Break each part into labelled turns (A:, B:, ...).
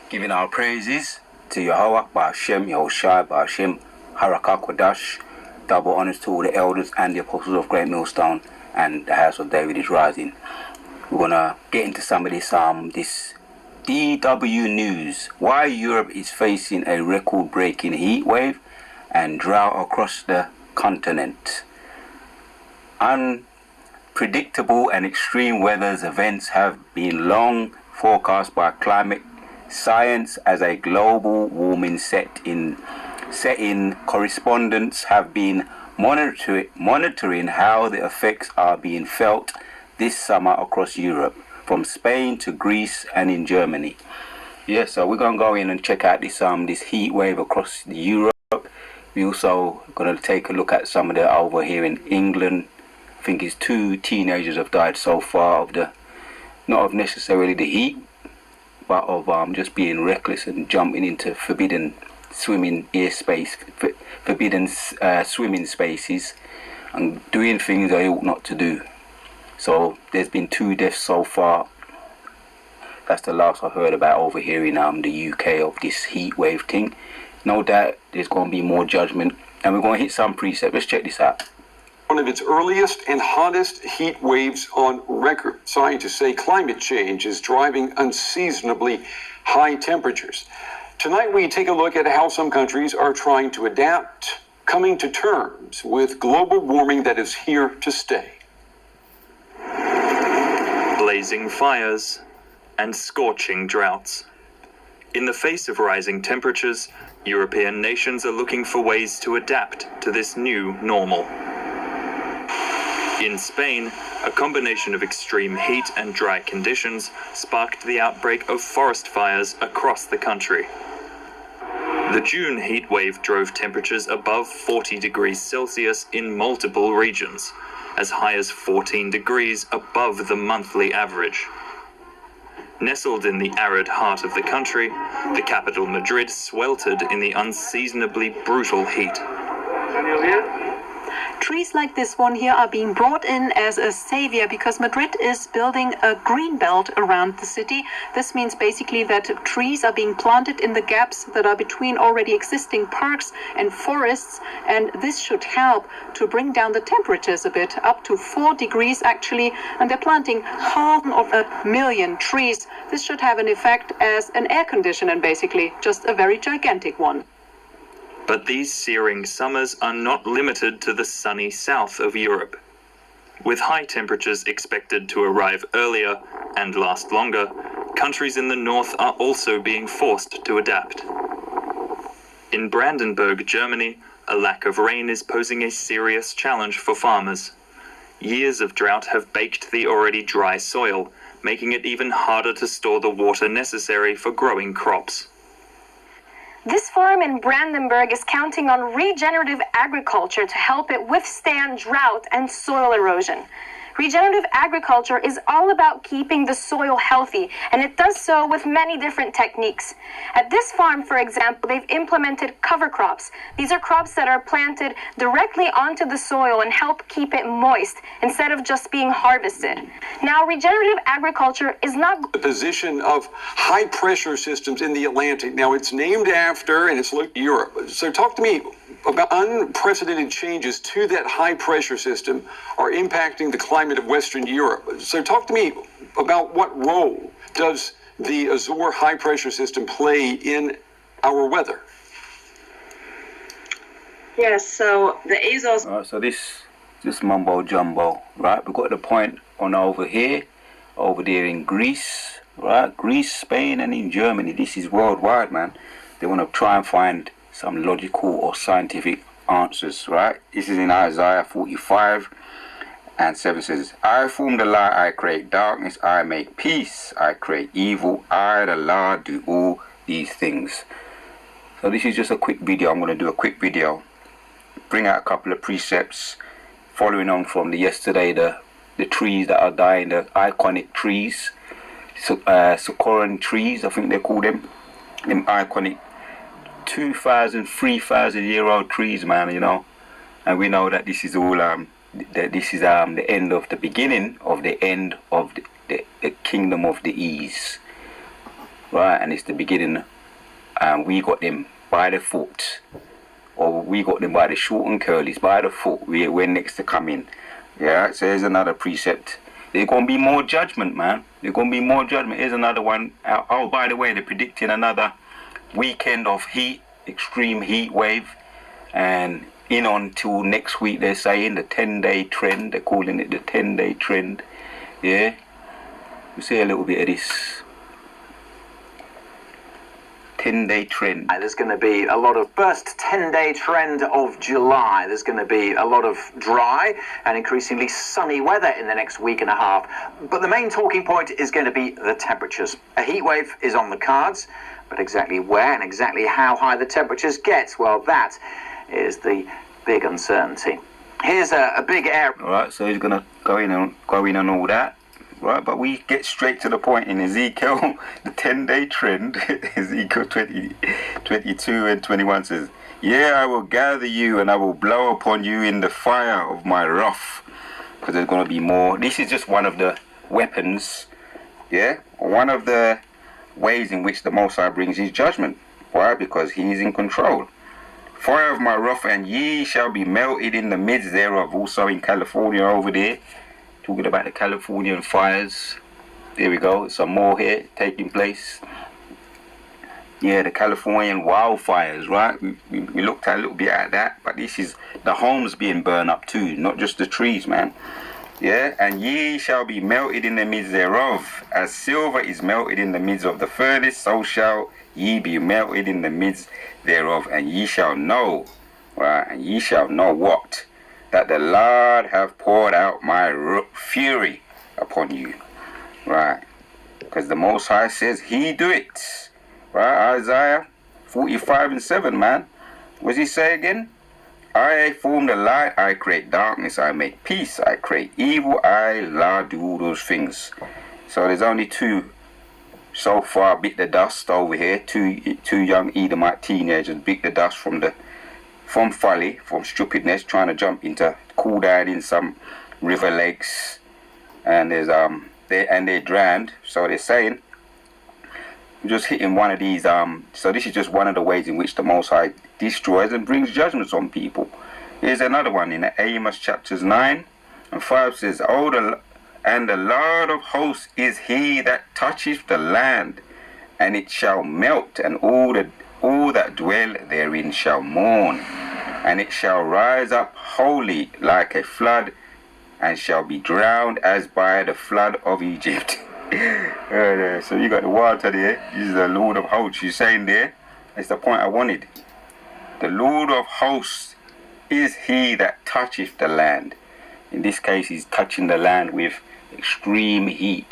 A: giving our praises to Yahweh, Ba'ashem, Yahushai, Ba'ashem, Harakah Kodash. Double honors to all the elders and the apostles of Great Millstone, and the house of David is rising. We're gonna get into some of this DW news. Why Europe is facing a record-breaking heat wave and drought across the continent. Unpredictable and extreme weather events have been long forecast by climate science as a global warming setting. Correspondents have been monitoring how the effects are being felt this summer across Europe, from Spain to Greece and in Germany. Yeah, so we're gonna go in and check out this heat wave across Europe. We also gonna take a look at some of the over here in England. I think it's 2 teenagers have died so far of not of necessarily the heat, but of just being reckless and jumping into forbidden swimming swimming spaces and doing things they ought not to do. So there's been 2 deaths so far. That's the last I heard about over here in the UK of this heat wave thing. No doubt there's going to be more judgment, and we're going to hit some precepts. Let's check this out.
B: One of its earliest and hottest heat waves on record. Scientists say climate change is driving unseasonably high temperatures. Tonight we take a look at how some countries are trying to adapt, coming to terms with global warming that is here to stay.
C: Blazing fires and scorching droughts. In the face of rising temperatures, European nations are looking for ways to adapt to this new normal. In Spain, a combination of extreme heat and dry conditions sparked the outbreak of forest fires across the country. The June heat wave drove temperatures above 40 degrees Celsius in multiple regions, as high as 14 degrees above the monthly average. Nestled in the arid heart of the country, the capital Madrid sweltered in the unseasonably brutal heat.
D: Trees like this one here are being brought in as a savior because Madrid is building a green belt around the city. This means basically that trees are being planted in the gaps that are between already existing parks and forests, and this should help to bring down the temperatures a bit, up to 4 degrees actually, and they're planting 500,000 trees. This should have an effect as an air conditioner, basically, just a very gigantic one.
C: But these searing summers are not limited to the sunny south of Europe. With high temperatures expected to arrive earlier and last longer, countries in the north are also being forced to adapt. In Brandenburg, Germany, a lack of rain is posing a serious challenge for farmers. Years of drought have baked the already dry soil, making it even harder to store the water necessary for growing crops.
E: This farm in Brandenburg is counting on regenerative agriculture to help it withstand drought and soil erosion. Regenerative agriculture is all about keeping the soil healthy, and it does so with many different techniques. At this farm, for example, they've implemented cover crops. These are crops that are planted directly onto the soil and help keep it moist instead of just being harvested. Now, regenerative agriculture is not
B: the position of high pressure systems in the Atlantic. Now, it's named after, and it's looked at Europe. So talk to me about unprecedented changes to that high pressure system are impacting the climate of Western Europe. So talk to me about what role does the Azure high pressure system play in our weather?
D: Yes, so the Azores.
A: So this mumbo jumbo, right? We've got the point on over here, over there in Greece, right? Greece, Spain, and in Germany. This is worldwide, man. They want to try and find some logical or scientific answers, right? This is in Isaiah 45 and 7 says, I form the light, I create darkness, I make peace, I create evil, I, the Lord, do all these things. So this is just a quick video. I'm going to do a quick video, bring out a couple of precepts, following on from yesterday, the trees that are dying, the iconic trees, Socoran trees, I think they call them iconic 2,000, 3,000 year old trees, man, you know. And we know that this is all the end of the beginning of the end of the kingdom of the ease. right? And it's the beginning, and we got them by the foot, or we got them by the short and curlies, by the foot. We're next to come in. Yeah, so here's another precept. There's going to be more judgment, man. There's going to be more judgment. Here's another one. Oh, by the way, they're predicting another weekend of heat, extreme heat wave. And in until next week, they're saying the 10-day trend. They're calling it the 10-day trend. Yeah. We'll see a little bit of this. 10-day trend.
F: There's going to be a lot of first 10-day trend of July. There's going to be a lot of dry and increasingly sunny weather in the next week and a half. But the main talking point is going to be the temperatures. A heat wave is on the cards, but exactly where and exactly how high the temperatures get, well, that is the big uncertainty. Here's a big area.
A: All right, so he's going to go in on all that. Right, but we get straight to the point in Ezekiel, the 10-day trend. Ezekiel 22 and 21 says, yeah, I will gather you and I will blow upon you in the fire of my wrath. Because there's going to be more. This is just one of the weapons, yeah? One of the ways in which the Most High brings his judgment. Why? Because he is in control. Fire of my wrath, and ye shall be melted in the midst thereof. Also in California over there. Talking about the Californian fires. There we go. Some more here taking place. Yeah, the Californian wildfires, right? We looked at a little bit at that. But this is the homes being burned up too. Not just the trees, man. Yeah, and ye shall be melted in the midst thereof. As silver is melted in the midst of the furnace, so shall ye be melted in the midst thereof. And ye shall know, right? And ye shall know what? That the Lord have poured out my fury upon you. Right. Because the Most High says he do it. Right. Isaiah 45 and 7, man. What does he say again? I form the light, I create darkness, I make peace, I create evil, I, Lord, do all those things. So there's only two so far bit the dust over here. Two young Edomite teenagers bit the dust from folly, from stupidness, trying to jump into, cool down in some river lakes, and they're drowned. So they're saying, just hitting one of these. So this is just one of the ways in which the Most High destroys and brings judgments on people. Here's another one in Amos chapters 9 and 5 says, and the Lord of hosts is he that toucheth the land, and it shall melt, and all that dwell therein shall mourn, and it shall rise up wholly like a flood, and shall be drowned as by the flood of Egypt. So you got the water there. This is the Lord of hosts. You're saying there, that's the point I wanted. The Lord of hosts is he that toucheth the land. In this case, he's touching the land with extreme heat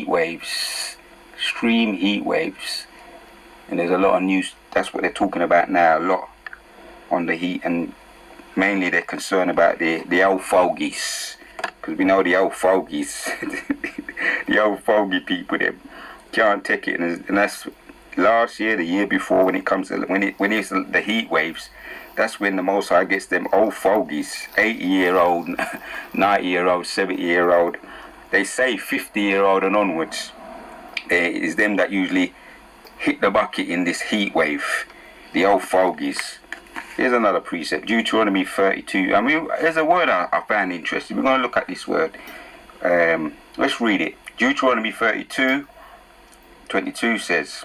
A: waves, extreme heat waves. And there's a lot of news, that's what they're talking about now, a lot on the heat, and mainly they're concerned about the old fogies, because we know the old fogies, the old fogey people, they can't take it, and that's last year, the year before, when it comes to, when it's the heat waves, that's when the Most High gets them old fogies, 80-year-old, 90-year-old, 70-year-old, they say 50-year-old and onwards. It is them that usually hit the bucket in this heat wave, the old fogies. Here's another precept, Deuteronomy 32. I mean, there's a word I found interesting. We're going to look at this word. Let's read it. Deuteronomy 32:22 says,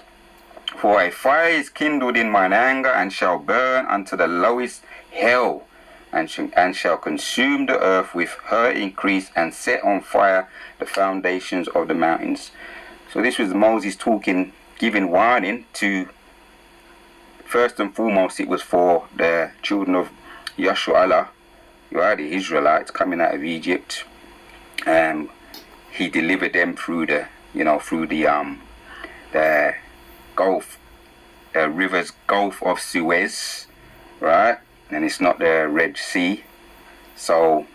A: for a fire is kindled in mine anger, and shall burn unto the lowest hell, and shall consume the earth with her increase, and set on fire the foundations of the mountains. So this was Moses talking, giving warning to, first and foremost, it was for the children of Yashu'Allah, you are the Israelites coming out of Egypt. He delivered them through the Gulf, river's Gulf of Suez, right? And it's not the Red Sea. So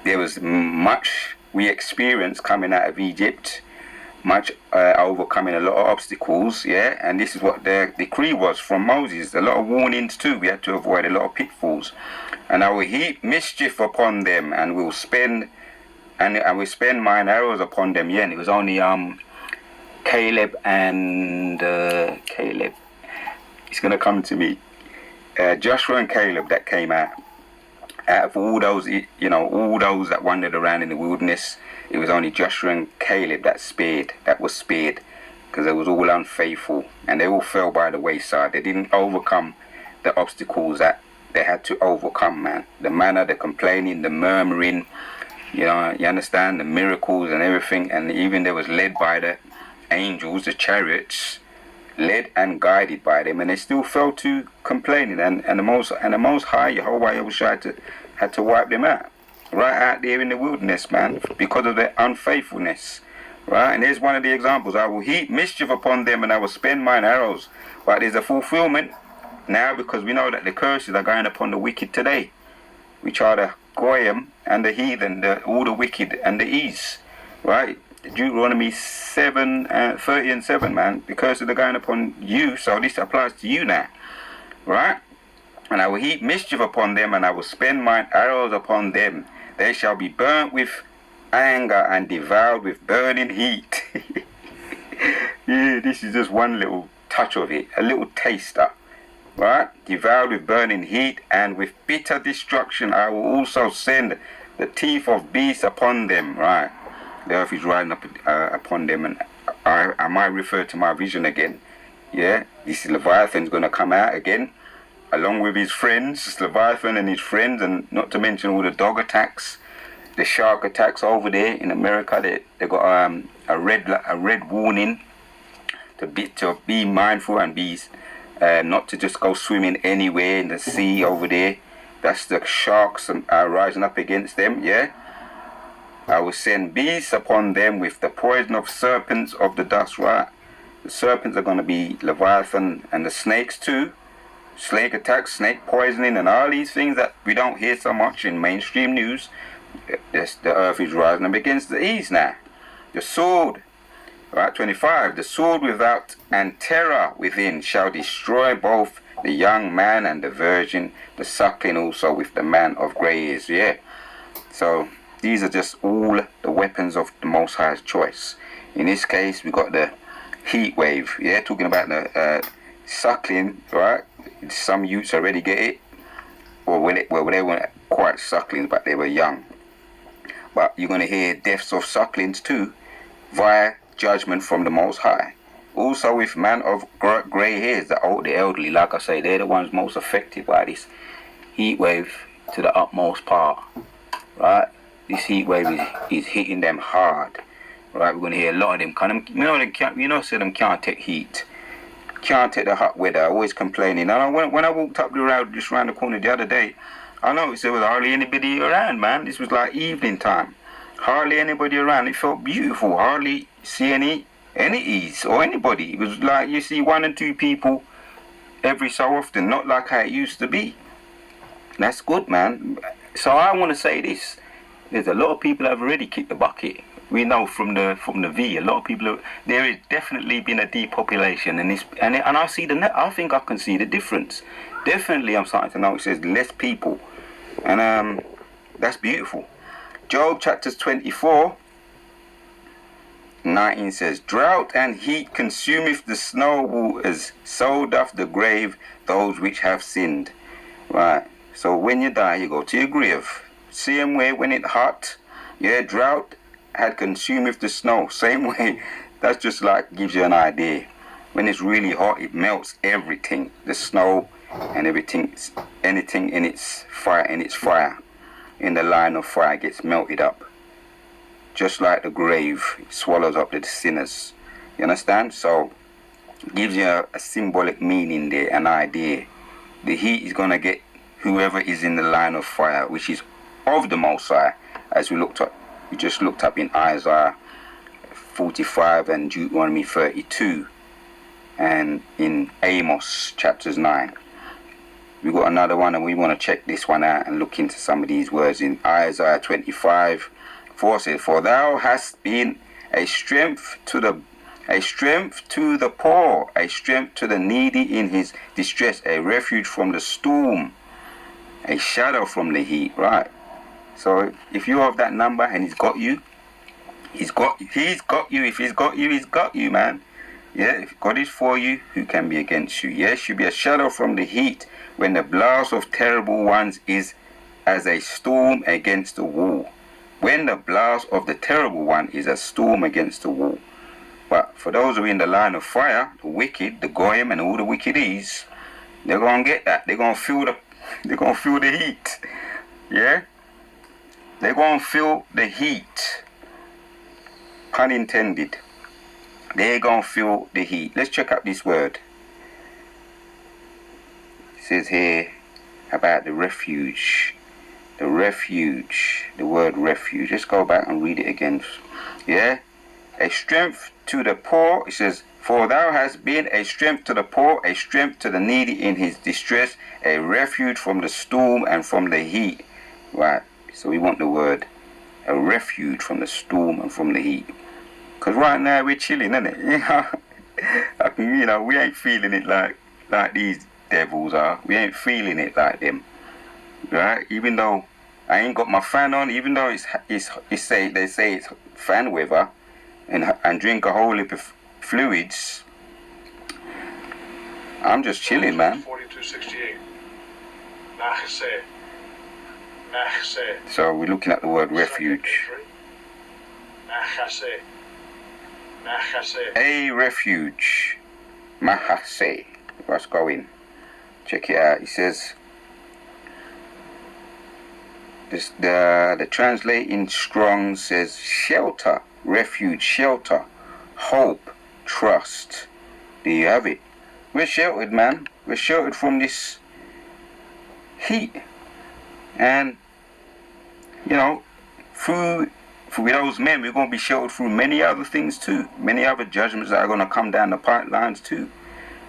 A: there was much we experienced coming out of Egypt, much overcoming a lot of obstacles, yeah. And this is what the decree was from Moses. A lot of warnings too. We had to avoid a lot of pitfalls. And I will heap mischief upon them, and will spend mine arrows upon them. Yeah, and it was only Caleb and Caleb. It's gonna come to me. Joshua and Caleb that came out of all those, all those that wandered around in the wilderness. It was only Joshua and Caleb that was spared, because they was all unfaithful and they all fell by the wayside. They didn't overcome the obstacles that they had to overcome, man. The manner, the complaining, the murmuring, you understand, the miracles and everything. And even they was led by the angels, the chariots, led and guided by them, and they still fell to complaining. And the most high Jehovah had to wipe them out, right out there in the wilderness, man, because of their unfaithfulness. Right, and here's one of the examples. I will heap mischief upon them, and I will spend mine arrows. But there's a fulfillment now, because we know that the curses are going upon the wicked today, which are the Goyim and the heathen, all the wicked and the east. Right, Deuteronomy 30 and 7, man. The curses are going upon you, so this applies to you now. Right, and I will heap mischief upon them, and I will spend mine arrows upon them. They shall be burnt with anger and devoured with burning heat. Yeah, this is just one little touch of it, a little taster. Right, devoured with burning heat, and with bitter destruction I will also send the teeth of beasts upon them. Right, the earth is rising up upon them, and I might refer to my vision again. Yeah, this Leviathan's going to come out again, along with his friends, Leviathan and his friends, and not to mention all the dog attacks, the shark attacks over there in America. They got a red warning to be mindful and be not to just go swimming anywhere in the sea over there. That's the sharks rising up against them. Yeah, I will send beasts upon them with the poison of serpents of the dust. Right, the serpents are going to be Leviathan, and the snakes too. Snake attacks, snake poisoning, and all these things that we don't hear so much in mainstream news. The earth is rising up against the east now. The sword, right, 25, the sword without and terror within shall destroy both the young man and the virgin, the suckling also with the man of grey ears. Yeah, so these are just all the weapons of the Most High's choice. In this case, we got the heat wave. Yeah, talking about the suckling, right? Some youths already get it, or they weren't quite sucklings, but they were young. But you're going to hear deaths of sucklings too, via judgment from the Most High. Also with man of grey hairs, the elderly, like I say, they're the ones most affected by this heat wave to the utmost part. Right? This heat wave is hitting them hard. Right? We're going to hear a lot of them say them can't take heat. Can't take the hot weather, always complaining. And when I walked up the road just around the corner the other day, I noticed there was hardly anybody around, man. This was like evening time. Hardly anybody around. It felt beautiful. Hardly see any ease or anybody. It was like you see one and two people every so often, not like how it used to be. That's good, man. So I want to say this. There's a lot of people that have already kicked the bucket. We know from the V, a lot of people. There has definitely been a depopulation, and I see I think I can see the difference. Definitely, I'm starting to notice there's less people, and that's beautiful. Job chapters 24, 19 says, "Drought and heat consumeth the snow waters, so doth the grave those which have sinned." Right. So when you die, you go to your grave. Same way when it hot, yeah, drought had consumeth the snow. Same way, that's just like gives you an idea. When it's really hot, it melts everything, the snow and everything, anything in its fire, in the line of fire gets melted up. Just like the grave, it swallows up the sinners. You understand? So, it gives you a symbolic meaning there, an idea. The heat is going to get whoever is in the line of fire, which is of the Most High, as we just looked up in Isaiah 45 and Deuteronomy 32, and in Amos chapters 9. We got another one, and we want to check this one out and look into some of these words in Isaiah 25. 4 says, "For thou hast been a strength to the poor, a strength to the needy in his distress, a refuge from the storm, a shadow from the heat." Right. So if you're of that number and he's got you, He's got you. If he's got you, he's got you, man. Yeah, if God is for you, who can be against you? Yes, you'll be a shadow from the heat when the blast of terrible ones is as a storm against the wall. When the blast of the terrible one is a storm against the wall. But for those who are in the line of fire, the wicked, the goyim, and all the wickedis, they're gonna get that. They're gonna feel the heat. Yeah? They're gonna feel the heat. Pun intended. They're gonna feel the heat. Let's check out this word. It says here about the refuge. The refuge. The word refuge. Let's go back and read it again. Yeah? A strength to the poor. It says, for thou hast been a strength to the poor, a strength to the needy in his distress, a refuge from the storm and from the heat. Right. So we want the word. A refuge from the storm and from the heat. Because right now we're chilling, isn't it? We ain't feeling it like these devils are. We ain't feeling it like them. Right? Even though I ain't got my fan on, even though they say it's fan weather, and drink a whole heap of fluids, I'm just chilling, man.
G: 4268.
A: So we're looking at the word refuge. A refuge. Mahase. Let's go in. Check it out. It says, the translating Strong says shelter, refuge, shelter, hope, trust. There you have it. We're sheltered, man. We're sheltered from this heat. And, with those men, we're going to be sheltered through many other things too. Many other judgments that are going to come down the pipelines too.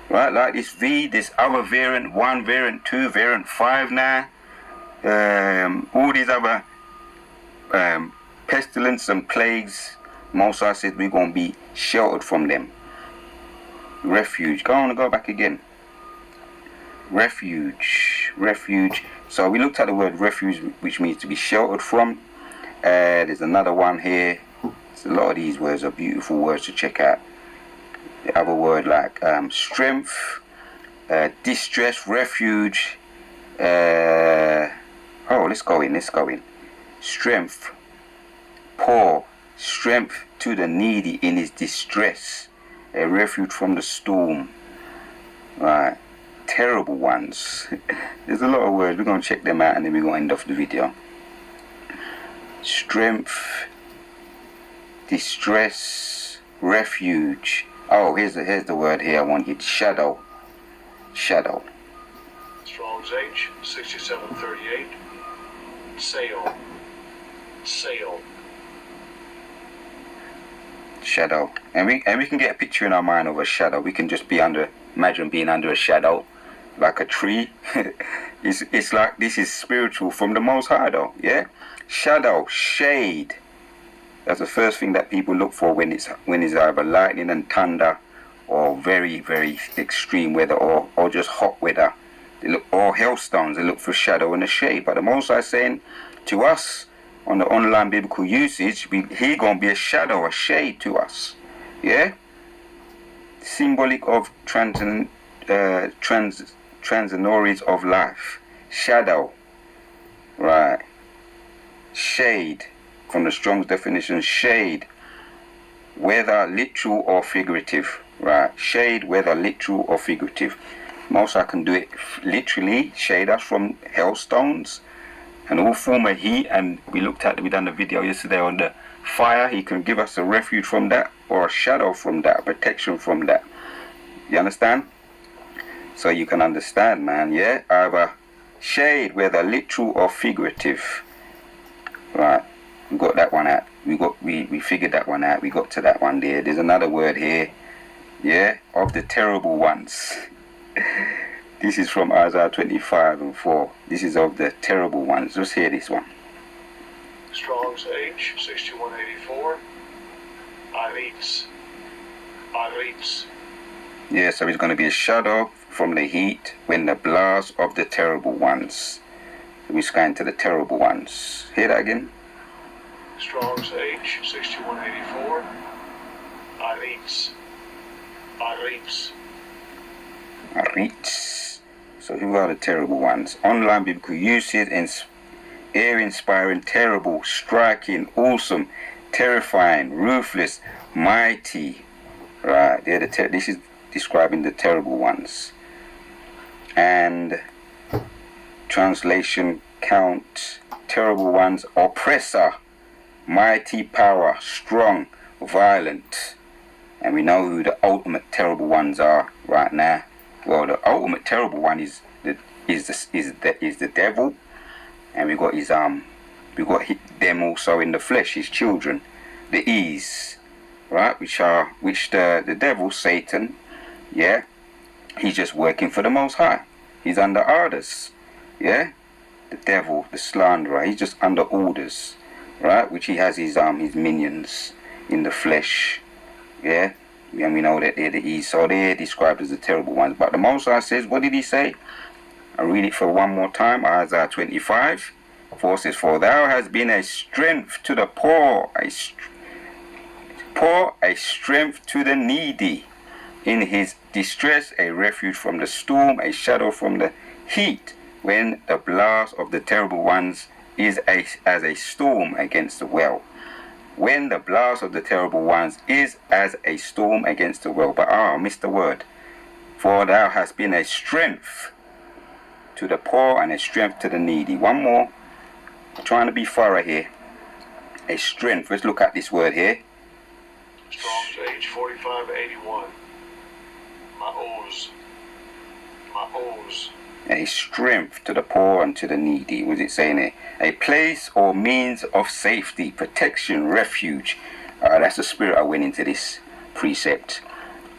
A: Right? Like this other variant 1, variant 2, variant 5 now. All these other pestilence and plagues. Moses said we're going to be sheltered from them. Refuge. Go back again. Refuge. Refuge. So we looked at the word refuge, which means to be sheltered from. There's another one here. A lot of these words are beautiful words to check out. The other word like strength, distress, refuge. Let's go in. Strength, poor, strength to the needy in his distress, a refuge from the storm. Right, terrible ones. There's a lot of words. We're going to check them out and then we're going to end off the video. Strength, distress, refuge. Oh, here's the word here I wanted. Shadow. Shadow.
G: Strong's H, 6738. Sail. Sail.
A: Shadow. And we can get a picture in our mind of a shadow. We can just imagine being under a shadow, like a tree. It's like this is spiritual from the Most High though, yeah? Shadow, shade. That's the first thing that people look for when it's either lightning and thunder or very, very extreme weather or just hot weather. Or hailstones, they look for shadow and a shade. But the Most High is saying to us on the online biblical usage, he gonna be a shadow, a shade to us. Yeah? Symbolic of transitories of life. Shadow. Right. Shade. From the Strong's definition, shade. Whether literal or figurative. Right. Shade, whether literal or figurative. Most I can do it literally, shade us from hailstones and all form of heat. And we done the video yesterday on the fire. He can give us a refuge from that or a shadow from that, a protection from that. You understand? So you can understand, man, yeah? Either shade, whether literal or figurative. Right, we got that one out. We figured that one out. We got to that one there. There's another word here, yeah, of the terrible ones. This is from Isaiah 25:4. This is of the terrible ones. Let's hear this one.
G: Strong's H, 6184. Iris.
A: Yeah, so it's going to be a shadow from the heat when the blast of the terrible ones. So we're going to the terrible ones. Hear that again?
G: Strong's H 6184. Aritz. Aritz.
A: Aritz. So who are the terrible ones? Online biblical usage and awe-inspiring, terrible, striking, awesome, terrifying, ruthless, mighty. Right, they're this is describing the terrible ones. And translation count, terrible ones, oppressor, mighty power, strong, violent. And we know who the ultimate terrible ones are right now. Well, the ultimate terrible one is the devil, and we got them also in the flesh, his children, the E's, right? Which the devil, Satan, yeah, he's just working for the Most High. He's under orders, yeah. The devil, the slanderer, he's just under orders, right? Which he has his minions in the flesh, yeah. And we know that they're the E's, so they're described as the terrible ones. But the Most High says, what did he say? I'll read it for one more time. Isaiah 25, 4 says, for thou hast been a strength to the poor, a strength to the needy. In his distress, a refuge from the storm, a shadow from the heat, when the blast of the terrible ones is as a storm against the well. When the blast of the terrible ones is as a storm against the well. But I missed the word. For thou hast been a strength to the poor and a strength to the needy. One more. I'm trying to be thorough here. A strength. Let's look at this word here.
G: Strong's H 4581. Ma'oz.
A: A strength to the poor and to the needy. What is it saying there? A place or means of safety, protection, refuge. That's the spirit I went into this precept.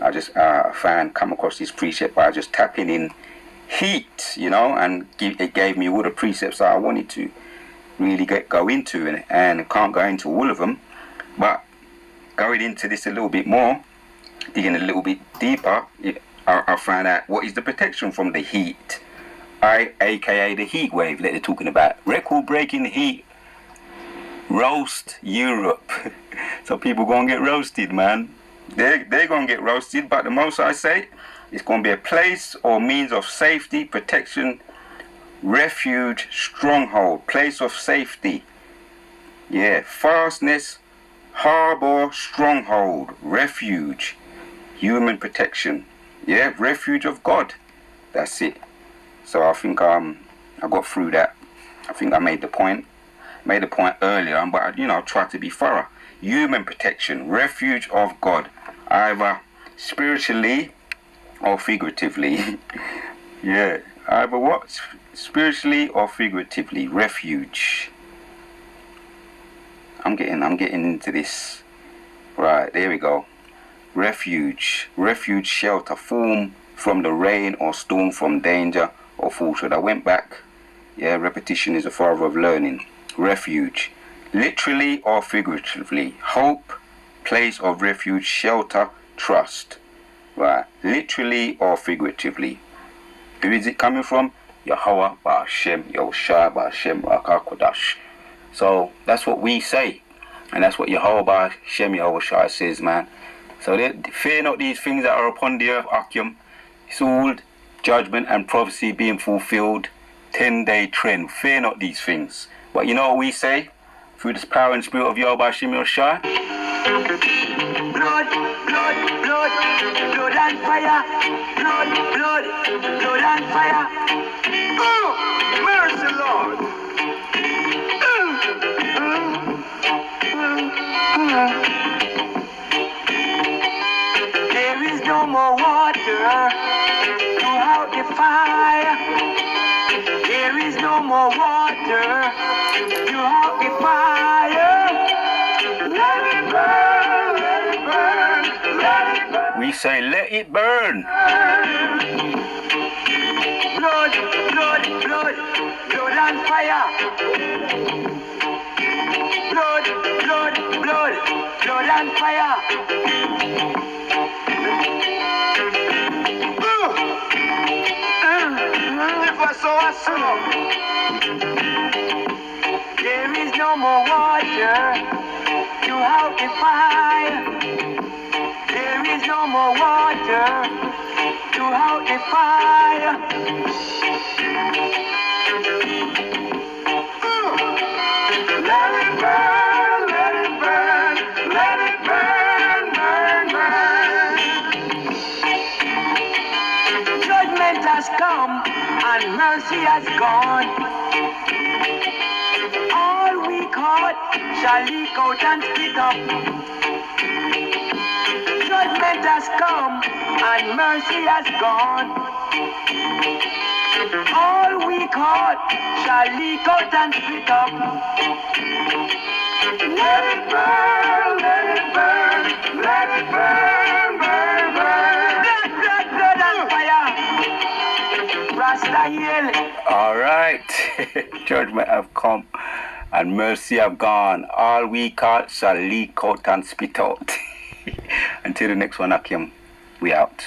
A: I just come across this precept by just tapping in heat, and it gave me all the precepts that I wanted to really go into, and I can't go into all of them, but going into this a little bit more, digging a little bit deeper, I found out what is the protection from the heat, aka the heat wave that they're talking about. Record-breaking heat, roast Europe. So people gonna get roasted, man. They're gonna get roasted, but the most I say, it's gonna be a place or means of safety, protection, refuge, stronghold, place of safety. Yeah, fastness, harbor, stronghold, refuge, human protection. Yeah, refuge of God. That's it. So I think I got through that. I think I made the point earlier, but I tried to be thorough. Human protection, refuge of God, either spiritually or figuratively. Yeah, either what? Spiritually or figuratively, refuge. I'm getting into this. Right, there we go. Refuge, shelter, form from the rain or storm, from danger or falsehood. I went back. Yeah, repetition is the father of learning. Refuge, literally or figuratively, hope, place of refuge, shelter, trust. Right, literally or figuratively. Who is it coming from? Yahweh Ba'ashem, Yahushua Ba'ashem, Rakakodash. So that's what we say, and that's what Yahweh Ba'ashem, Yahushua says, man. So fear not these things that are upon the earth, Akim. It's all judgment and prophecy being fulfilled. 10-day trend. Fear not these things. But you know what we say? Through this power and spirit of Yahweh Ba'ashem, Yahushua. Blood, blood, blood, blood and fire. Blood, blood, blood and fire. Oh, mercy, Lord. There is no more water throughout the fire. There is no more water throughout the fire. Let it burn, let it burn, let it burn. We say, let it burn. Blood, blood, blood, blood and fire. Blood, blood, blood, blood and fire. If I saw a song, there is
H: no more water to out the fire. There is no more water to out the fire. Let it burn, let it burn, let it burn, burn, burn. Judgment has come and mercy has gone. All we caught shall leak out and spit up. Judgment has come and mercy has gone. All we caught shall leak out and spit up. Let it burn, let it burn, let it burn, burn, burn. Blood, blood, blood and fire. Rasta Hill.
A: All right. Judgment have come and mercy have gone. All we caught shall leak out and spit out. Until the next one, Akim, we out.